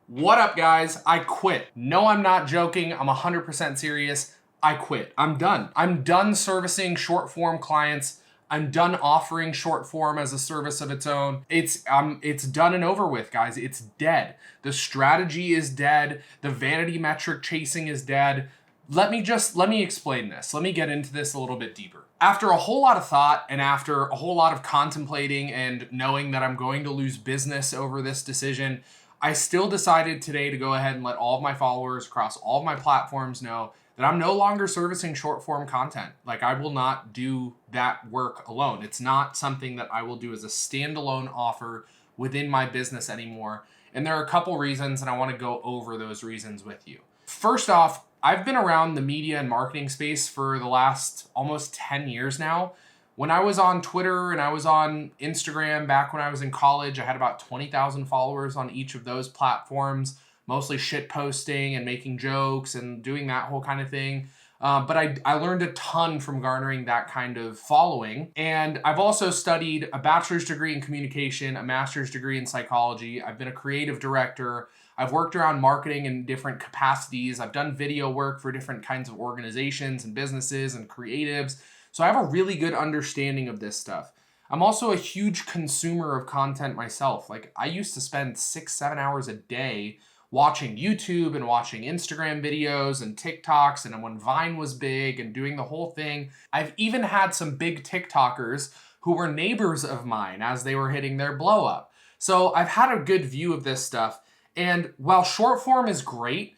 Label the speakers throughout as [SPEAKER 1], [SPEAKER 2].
[SPEAKER 1] What up, guys? I quit. No, I'm not joking. I'm 100% serious. I quit. I'm done. I'm done servicing short form clients. I'm done offering short form as a service of its own. It's done and over with, guys. It's dead. The strategy is dead. The vanity metric chasing is dead. Let me explain this. Let me get into this a little bit deeper. After a whole lot of thought and after a whole lot of contemplating and knowing that I'm going to lose business over this decision, I still decided today to go ahead and let all of my followers across all of my platforms know that I'm no longer servicing short form content. Like, I will not do that work alone. It's not something that I will do as a standalone offer within my business anymore. And there are a couple reasons, and I want to go over those reasons with you. First off, I've been around the media and marketing space for the last almost 10 years now. When I was on Twitter and I was on Instagram back when I was in college, I had about 20,000 followers on each of those platforms, mostly shit posting and making jokes and doing that whole kind of thing. But I learned a ton from garnering that kind of following. And I've also studied a bachelor's degree in communication, a master's degree in psychology. I've been a creative director. I've worked around marketing in different capacities. I've done video work for different kinds of organizations and businesses and creatives. So I have a really good understanding of this stuff. I'm also a huge consumer of content myself. Like, I used to spend 6-7 hours a day watching YouTube and watching Instagram videos and TikToks, and when Vine was big and doing the whole thing. I've even had some big TikTokers who were neighbors of mine as they were hitting their blow up. So I've had a good view of this stuff. And while short form is great,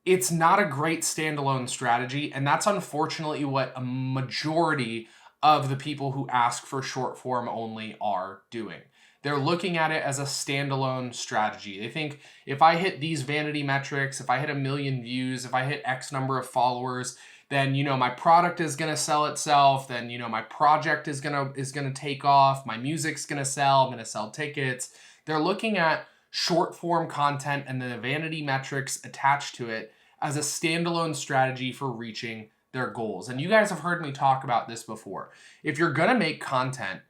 [SPEAKER 1] it's not a great standalone strategy. And that's unfortunately what a majority of the people who ask for short form only are doing. They're looking at it as a standalone strategy. They think, if I hit these vanity metrics, if I hit 1 million views, if I hit X number of followers, then, my product is going to sell itself. Then, my project is going to take off. My music's going to sell. I'm going to sell tickets. They're looking at short form content and the vanity metrics attached to it as a standalone strategy for reaching their goals. And you guys have heard me talk about this before. If you're going to make content,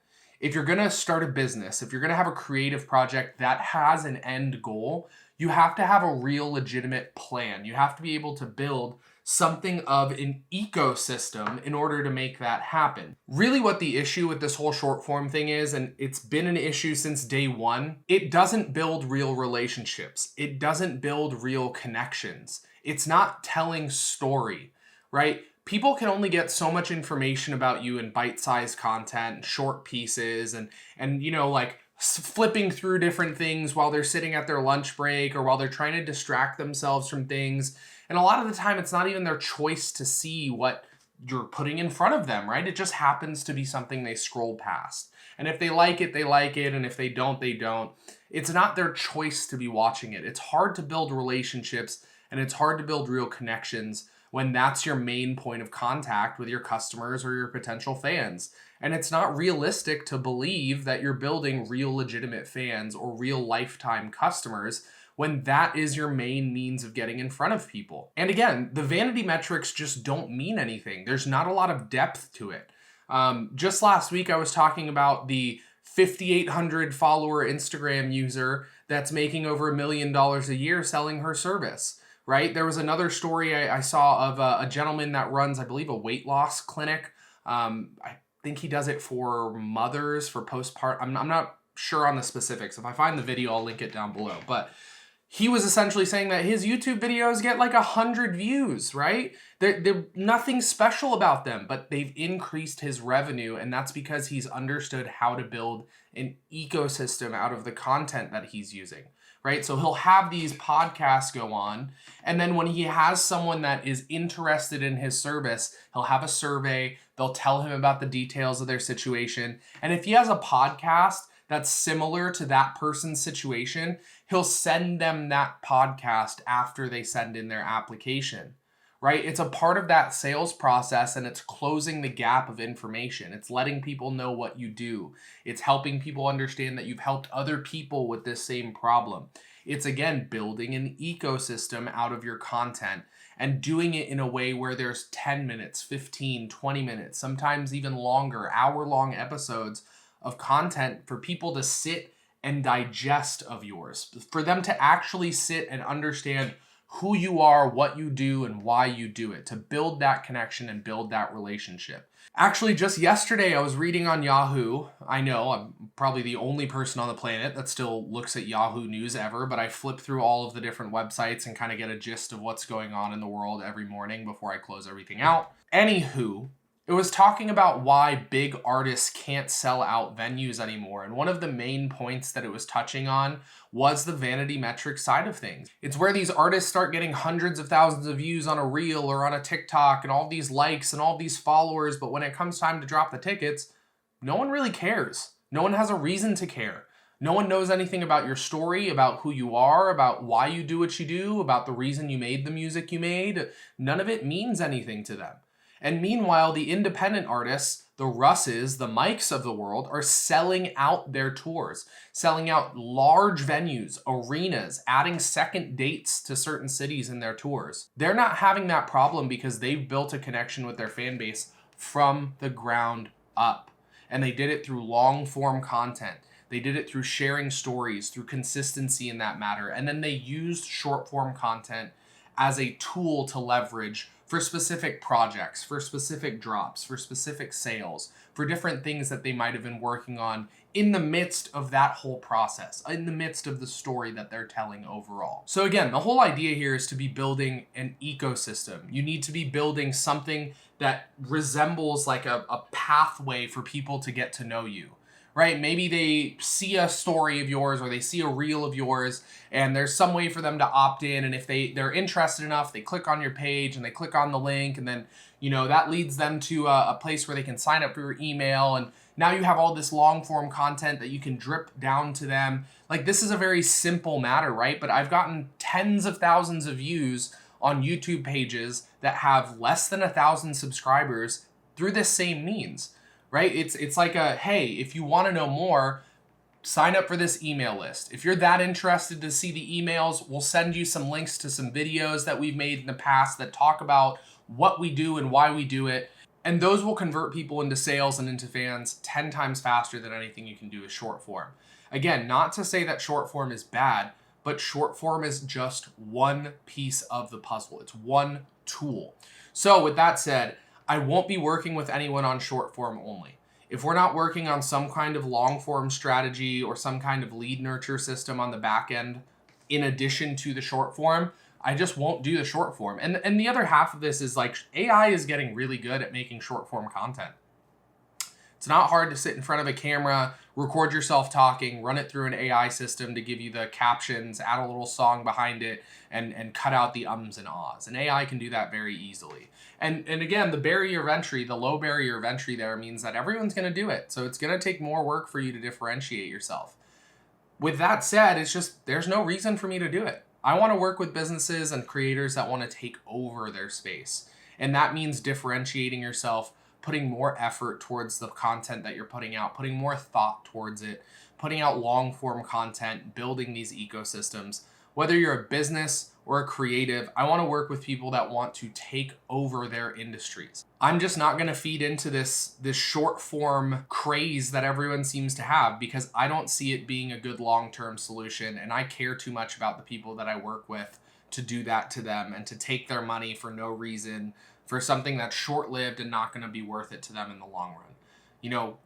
[SPEAKER 1] if you're going to start a business, if you're going to have a creative project that has an end goal, you have to have a real legitimate plan. You have to be able to build something of an ecosystem in order to make that happen. Really, what the issue with this whole short form thing is, and it's been an issue since day one, it doesn't build real relationships. It doesn't build real connections. It's not telling story, right? People can only get so much information about you in bite-sized content, short pieces, and like flipping through different things while they're sitting at their lunch break or while they're trying to distract themselves from things. And a lot of the time, it's not even their choice to see what you're putting in front of them, right? It just happens to be something they scroll past. And if they like it, they like it. And if they don't, they don't. It's not their choice to be watching it. It's hard to build relationships and it's hard to build real connections when that's your main point of contact with your customers or your potential fans. And it's not realistic to believe that you're building real legitimate fans or real lifetime customers when that is your main means of getting in front of people. And again, the vanity metrics just don't mean anything. There's not a lot of depth to it. Just last week, I was talking about the 5,800 follower Instagram user that's making over $1 million a year selling her service. Right? There was another story I saw of a gentleman that runs, I believe, a weight loss clinic. I think he does it for mothers, for postpartum. I'm not sure on the specifics. If I find the video, I'll link it down below. But he was essentially saying that his YouTube videos get like 100 views, right? They're nothing special about them, but they've increased his revenue. And that's because he's understood how to build an ecosystem out of the content that he's using. Right? So he'll have these podcasts go on. And then when he has someone that is interested in his service, he'll have a survey. They'll tell him about the details of their situation. And if he has a podcast that's similar to that person's situation, he'll send them that podcast after they send in their application. Right? It's a part of that sales process, and it's closing the gap of information. It's letting people know what you do. It's helping people understand that you've helped other people with this same problem. It's, again, building an ecosystem out of your content and doing it in a way where there's 10 minutes, 15, 20 minutes, sometimes even longer, hour-long episodes of content for people to sit and digest of yours, for them to actually sit and understand who you are, what you do, and why you do it, to build that connection and build that relationship. Actually, just yesterday, I was reading on Yahoo. I know I'm probably the only person on the planet that still looks at Yahoo News ever, but I flip through all of the different websites and kind of get a gist of what's going on in the world every morning before I close everything out. Anywho, it was talking about why big artists can't sell out venues anymore. And one of the main points that it was touching on was the vanity metric side of things. It's where these artists start getting hundreds of thousands of views on a reel or on a TikTok and all these likes and all these followers. But when it comes time to drop the tickets, no one really cares. No one has a reason to care. No one knows anything about your story, about who you are, about why you do what you do, about the reason you made the music you made. None of it means anything to them. And meanwhile, the independent artists, the Russes, the Mikes of the world, are selling out their tours, selling out large venues, arenas, adding second dates to certain cities in their tours. They're not having that problem because they've built a connection with their fan base from the ground up. And they did it through long form content. They did it through sharing stories, through consistency in that matter. And then they used short form content as a tool to leverage for specific projects, for specific drops, for specific sales, for different things that they might have been working on in the midst of that whole process, in the midst of the story that they're telling overall. So again, the whole idea here is to be building an ecosystem. You need to be building something that resembles like a pathway for people to get to know you. Right? Maybe they see a story of yours or they see a reel of yours and there's some way for them to opt in. And if they're interested enough, they click on your page and they click on the link. And then, that leads them to a place where they can sign up for your email. And now you have all this long form content that you can drip down to them. Like, this is a very simple matter, right? But I've gotten tens of thousands of views on YouTube pages that have less than 1,000 subscribers through this same means. Right? It's like hey, if you want to know more, sign up for this email list. If you're that interested to see the emails, we'll send you some links to some videos that we've made in the past that talk about what we do and why we do it. And those will convert people into sales and into fans 10 times faster than anything you can do with short form. Again, not to say that short form is bad, but short form is just one piece of the puzzle. It's one tool. So with that said, I won't be working with anyone on short form only. If we're not working on some kind of long form strategy or some kind of lead nurture system on the back end, in addition to the short form, I just won't do the short form. And the other half of this is like AI is getting really good at making short form content. It's not hard to sit in front of a camera, record yourself talking, run it through an AI system to give you the captions, add a little song behind it, and cut out the ums and ahs. And AI can do that very easily. And again, the barrier of entry, the low barrier of entry there means that everyone's going to do it. So it's going to take more work for you to differentiate yourself. With that said, it's just, there's no reason for me to do it. I want to work with businesses and creators that want to take over their space. And that means differentiating yourself, putting more effort towards the content that you're putting out, putting more thought towards it, putting out long form content, building these ecosystems. Whether you're a business or a creative, I want to work with people that want to take over their industries. I'm just not going to feed into this short form craze that everyone seems to have because I don't see it being a good long-term solution, and I care too much about the people that I work with to do that to them and to take their money for no reason, for something that's short-lived and not going to be worth it to them in the long run.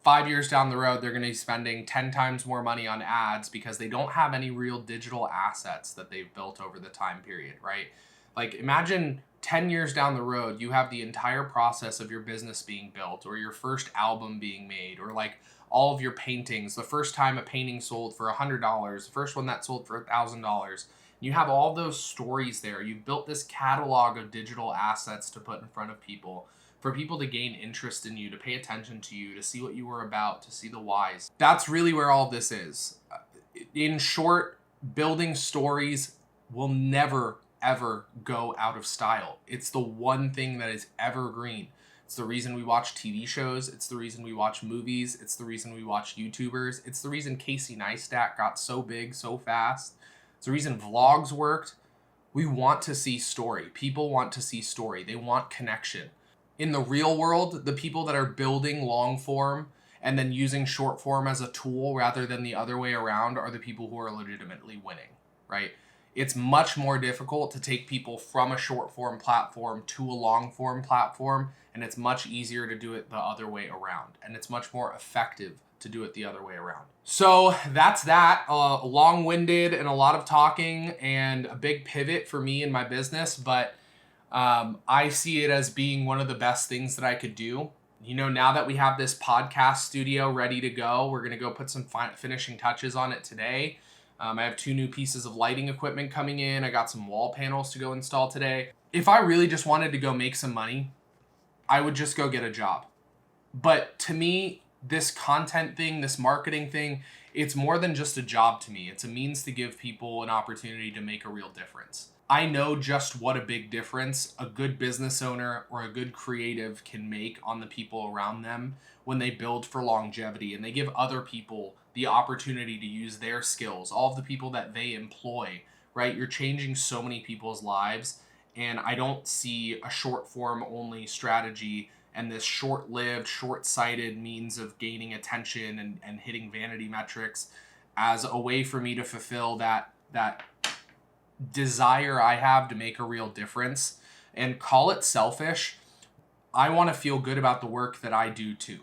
[SPEAKER 1] 5 years down the road, they're going to be spending 10 times more money on ads because they don't have any real digital assets that they've built over the time period, right? Like, imagine 10 years down the road, you have the entire process of your business being built, or your first album being made, or like all of your paintings, the first time a painting sold for $100, the first one that sold for $1,000. You have all those stories there. You've built this catalog of digital assets to put in front of people, for people to gain interest in you, to pay attention to you, to see what you were about, to see the whys. That's really where all of this is. In short, building stories will never, ever go out of style. It's the one thing that is evergreen. It's the reason we watch TV shows. It's the reason we watch movies. It's the reason we watch YouTubers. It's the reason Casey Neistat got so big so fast. It's the reason vlogs worked. We want to see story. People want to see story. They want connection. In the real world, the people that are building long form and then using short form as a tool rather than the other way around are the people who are legitimately winning, right? It's much more difficult to take people from a short form platform to a long form platform, and it's much easier to do it the other way around, and it's much more effective to do it the other way around. So that's that. Long-winded and a lot of talking and a big pivot for me in my business, but I see it as being one of the best things that I could do. You know, now that we have this podcast studio ready to go, we're going to go put some finishing touches on it today. I have 2 new pieces of lighting equipment coming in. I got some wall panels to go install today. If I really just wanted to go make some money, I would just go get a job. But to me, this content thing, this marketing thing, it's more than just a job to me. It's a means to give people an opportunity to make a real difference. I know just what a big difference a good business owner or a good creative can make on the people around them when they build for longevity and they give other people the opportunity to use their skills, all of the people that they employ, right? You're changing so many people's lives, and I don't see a short form only strategy and this short-lived, short-sighted means of gaining attention and hitting vanity metrics as a way for me to fulfill that desire I have to make a real difference. And call it selfish, I want to feel good about the work that I do too.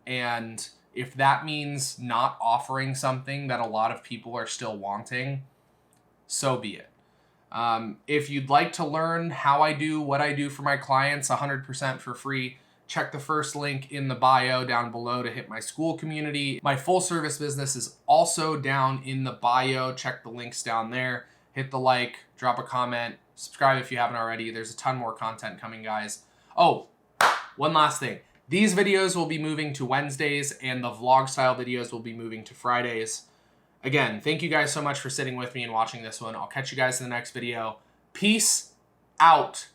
[SPEAKER 1] And if that means not offering something that a lot of people are still wanting, so be it. If you'd like to learn how I do what I do for my clients 100% for free, check the first link in the bio down below to hit my school community. My full service business is also down in the bio. Check the links down there. Hit the like, drop a comment, subscribe if you haven't already. There's a ton more content coming, guys. Oh, one last thing. These videos will be moving to Wednesdays, and the vlog style videos will be moving to Fridays. Again, thank you guys so much for sitting with me and watching this one. I'll catch you guys in the next video. Peace out.